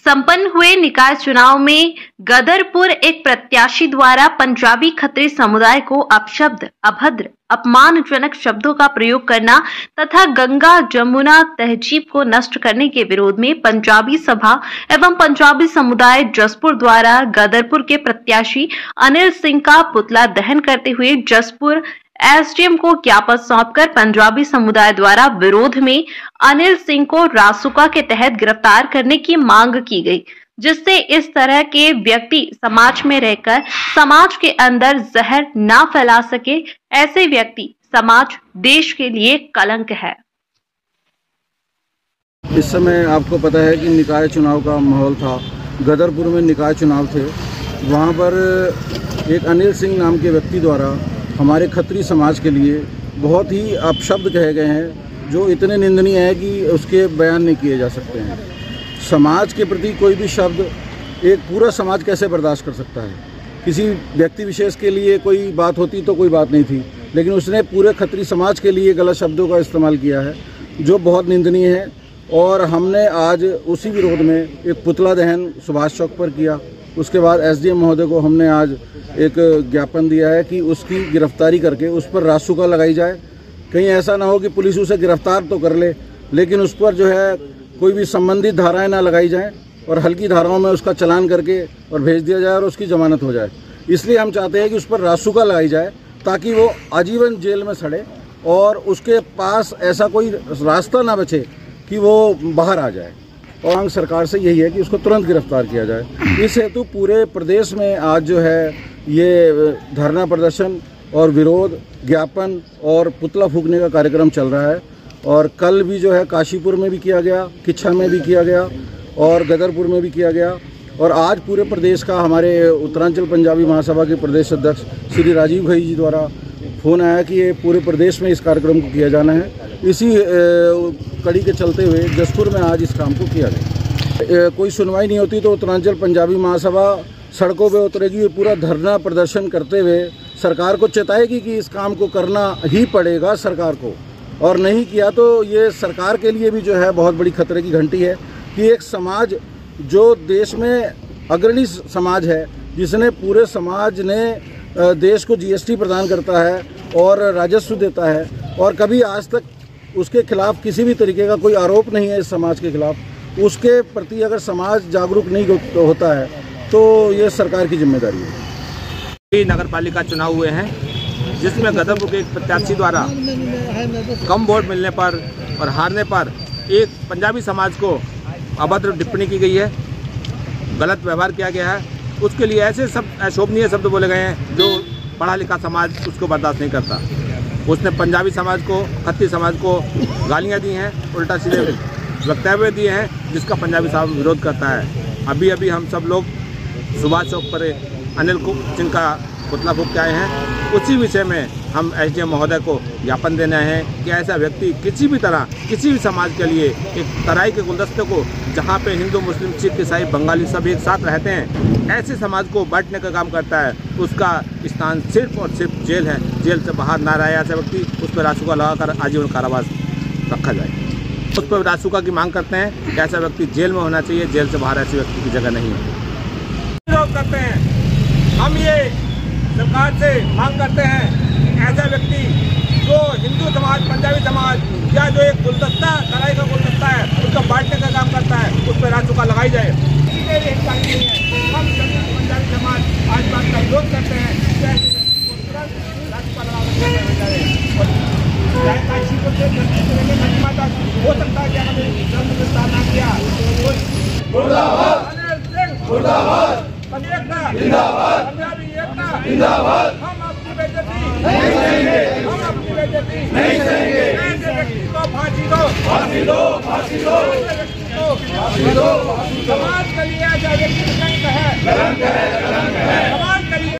संपन्न हुए निकाय चुनाव में गदरपुर एक प्रत्याशी द्वारा पंजाबी खत्री समुदाय को अपशब्द, अभद्र, अपमानजनक शब्दों का प्रयोग करना तथा गंगा जमुना तहजीब को नष्ट करने के विरोध में पंजाबी सभा एवं पंजाबी समुदाय जसपुर द्वारा गदरपुर के प्रत्याशी अनिल सिंह का पुतला दहन करते हुए जसपुर एसडीएम को ज्ञापन सौंपकर पंजाबी समुदाय द्वारा विरोध में अनिल सिंह को रासुका के तहत गिरफ्तार करने की मांग की गई, जिससे इस तरह के व्यक्ति समाज में रहकर समाज के अंदर जहर ना फैला सके। ऐसे व्यक्ति समाज देश के लिए कलंक है। इस समय आपको पता है कि निकाय चुनाव का माहौल था। गदरपुर में निकाय चुनाव थे। वहाँ पर एक अनिल सिंह नाम के व्यक्ति द्वारा हमारे खत्री समाज के लिए बहुत ही अपशब्द कहे गए हैं, जो इतने निंदनीय है कि उसके बयान नहीं किए जा सकते हैं। समाज के प्रति कोई भी शब्द एक पूरा समाज कैसे बर्दाश्त कर सकता है। किसी व्यक्ति विशेष के लिए कोई बात होती तो कोई बात नहीं थी, लेकिन उसने पूरे खत्री समाज के लिए गलत शब्दों का इस्तेमाल किया है, जो बहुत निंदनीय है। और हमने आज उसी विरोध में एक पुतला दहन सुभाष चौक पर किया। उसके बाद एसडीएम महोदय को हमने आज एक ज्ञापन दिया है कि उसकी गिरफ्तारी करके उस पर रासुका लगाई जाए। कहीं ऐसा ना हो कि पुलिस उसे गिरफ्तार तो कर ले, लेकिन उस पर जो है कोई भी संबंधित धाराएं ना लगाई जाएं और हल्की धाराओं में उसका चालान करके और भेज दिया जाए और उसकी जमानत हो जाए। इसलिए हम चाहते हैं कि उस पर रासुका लगाई जाए ताकि वो आजीवन जेल में सड़े और उसके पास ऐसा कोई रास्ता ना बचे कि वो बाहर आ जाए। और मांग सरकार से यही है कि उसको तुरंत गिरफ्तार किया जाए। इस हेतु पूरे प्रदेश में आज जो है ये धरना प्रदर्शन और विरोध ज्ञापन और पुतला फूंकने का कार्यक्रम चल रहा है। और कल भी जो है काशीपुर में भी किया गया, किच्छा में भी किया गया और गदरपुर में भी किया गया। और आज पूरे प्रदेश का हमारे उत्तरांचल पंजाबी महासभा के प्रदेश अध्यक्ष श्री राजीव भाई जी द्वारा फ़ोन आया कि ये पूरे प्रदेश में इस कार्यक्रम को किया जाना है। इसी कड़ी के चलते हुए जसपुर में आज इस काम को किया गया। कोई सुनवाई नहीं होती तो उत्तरांचल पंजाबी महासभा सड़कों पे उतरेगी, पूरा धरना प्रदर्शन करते हुए सरकार को चेताएगी कि इस काम को करना ही पड़ेगा सरकार को, और नहीं किया तो ये सरकार के लिए भी जो है बहुत बड़ी खतरे की घंटी है कि एक समाज जो देश में अग्रणी समाज है, जिसने पूरे समाज ने देश को जीएसटी प्रदान करता है और राजस्व देता है, और कभी आज तक उसके खिलाफ किसी भी तरीके का कोई आरोप नहीं है इस समाज के खिलाफ, उसके प्रति अगर समाज जागरूक नहीं होता है तो ये सरकार की जिम्मेदारी है। नगर पालिका चुनाव हुए हैं, जिसमें गदरपुर के एक प्रत्याशी द्वारा कम वोट मिलने पर और हारने पर एक पंजाबी समाज को अभद्र टिप्पणी की गई है, गलत व्यवहार किया गया है। उसके लिए ऐसे सब अशोभनीय शब्द बोले गए हैं जो पढ़ा लिखा समाज उसको बर्दाश्त नहीं करता। उसने पंजाबी समाज को, खत्री समाज को गालियां दी हैं, उल्टा सीधे वक्तव्य दिए हैं, जिसका पंजाबी समाज विरोध करता है। अभी हम सब लोग सुभाष चौक पर अनिल सिंह का पुतला फूंक के आए हैं। उसी विषय में हम एसडीएम महोदय को ज्ञापन देना है कि ऐसा व्यक्ति किसी भी तरह किसी भी समाज के लिए एक तराई के गुलदस्ते को, जहाँ पे हिंदू मुस्लिम सिख ईसाई बंगाली सब एक साथ रहते हैं, ऐसे समाज को बांटने का काम करता है। उसका स्थान सिर्फ और सिर्फ जेल है। जेल से बाहर ना रहे ऐसा व्यक्ति, उस पर रासुका लगाकर आजीवन कारावास रखा जाए। उस पर रासुका की मांग करते हैं कि ऐसा व्यक्ति जेल में होना चाहिए, जेल से बाहर ऐसे व्यक्ति की जगह नहीं है। विरोध करते हैं हम, ये सरकार से मांग करते हैं ऐसा व्यक्ति जो हिंदू समाज, पंजाबी समाज या जो एक गुलदस्ता, तराई का गुलदस्ता है, उसका बांटने का काम करता है, उस पर रासुका लगाई जाए। हम पंजाबी समाज आज बात का विरोध करते हैं, हो सकता है कि हमें गिरफ्तार ना किया। पंजाबी एकता जिंदाबाद। हम अपनी बेइज्जती नहीं सहेंगे, हम अपनी बेइज्जती नहीं सहेंगे। ऐसे व्यक्ति को फांसी दो, फांसी दो, फांसी दो। ऐसे व्यक्ति को फांसी दो। समाज के लिए ऐसा व्यक्ति कलंक है, कलंक है, कलंक है।